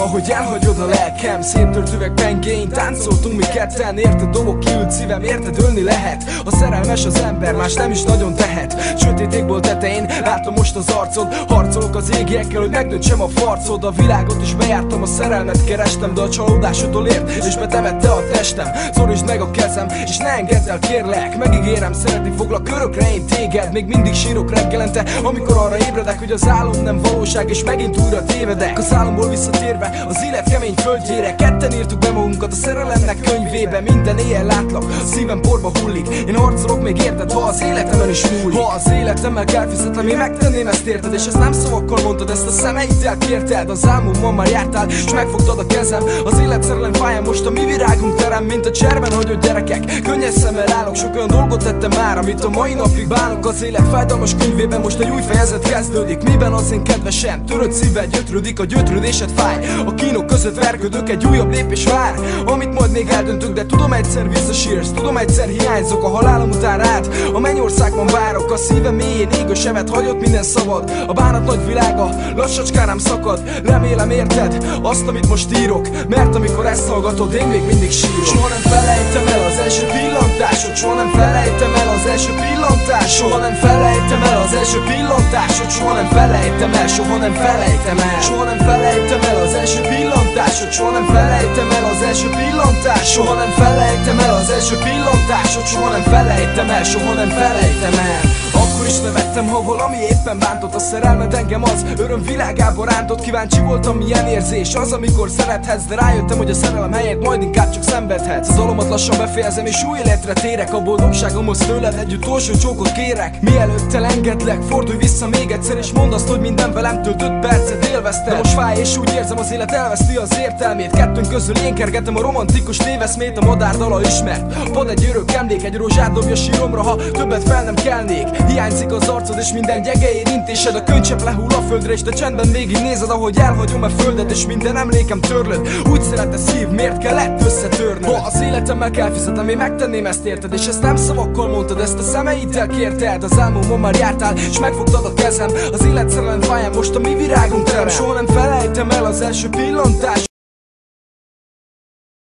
ahogy elhagyod a lelkem. Széttört üvegpengény, táncoltunk mi ketten. Érted, dobok kiült szívem, érted, ölni lehet. A szerelmes az ember, más nem is nagyon tehet. Sötét égbolt tetején, látom most az arcod. Harcolok az égiekkel, hogy megdöntsem a farcod. A világot is bejártam, a szerelmet kerestem, de a csalódásodtól ért, és betemette a testem. Szorítsd meg a kezem, és ne engedd el, kérlek. Megígérem, szeretni foglak örökre én téged. Még mindig sírok reggelente, amikor arra ébredek, hogy az álom nem valóság, és megint újra tévedek. Az álomból visszatérve, az élet kemény földjére. Ketten írtuk be magunkat a szerelemnek könyvébe. Minden éjjel látlak, a szívem porba hullik. Én harcolok még érted, ha az életemen is múlik. Ha az életemmel kell fizetlem, én megtenném ezt érted. És ezt nem szavakkal mondtad, ezt a szemeiddel kérted. Az álmomban már jártál, és megfogtad a kezem. Az élet szerelem fáján most a mi virágunk terem, mint a cserben hagyott gyerekek. Könnyes szemmel állok, sok olyan dolgot tettem már, amit a mai napig bánok. Az élet fájdalmas könyvében most egy új fejezet kezdődik, miben az én kedvesem törött szívvel gyötrődik, a gyötrődésed fáj. A kínok között verködök, egy újabb lépés vár, amit majd még eldöntök, de tudom egyszer visszasírsz, tudom egyszer hiányzok a halálom után rád. A mennyországban várok, a szívem mélyén ég a sebet, hagyott minden szabad. A bánat nagy világa lassacskán rám szakad. Remélem érted azt, amit most írok, mert amikor ezt hallgatod, én még mindig sírok. Soha nem felejtem el az első pillantásod, soha nem felejtem el az első pillantásod, soha nem felejtem el az első pillantásod, soha nem felejtem el, soha nem felejtem el, soha nem felejtem el az első pillantásod, soha nem felejtem el az első pillantásod, soha nem felejtem el az első pillantásod, soha nem felejtem el, soha nem felejtem el. Akkor is nevettem, ha valami éppen bántott. A szerelmed engem az öröm világába rántott. Kíváncsi voltam, milyen érzés az, amikor szerethetsz, de rájöttem, hogy a szerelem helyett majd inkább csak szenvedhetsz. Az dalomat lassan befejezem, és új életre térek. A boldogságomhoz tőled egy utolsó csókot kérek. Mielőtt elengedlek, fordulj vissza még egyszer, és mondd azt, hogy minden velem töltött percet élvezted. De most fáj, és úgy érzem, az élet elveszti az értelmét. Kettőnk közül én kergetem a romantikus téveszmét. A madárdala ismert, a pad egy örök emlék. Egy rózsát dobja síromra, ha többet fel nem kelnék. Hiányzik az arcod, és minden gyenge érintésed. A könycsepp lehull a földre, és te csendben végig nézed, ahogy elhagyom a földet, és minden emlékem törlöd. Úgy szeret szív, miért kellett összetörnöd? Ha az életemmel kell fizetem, én megtenném ezt érted, és ezt nem szavakkal mondtad, ezt a szemeiddel kérted. Az álmomban már jártál, és megfogtad a kezem. Az élet szerelem fáján most a mi virágunk terem. Soha nem felejtem el az első pillantás.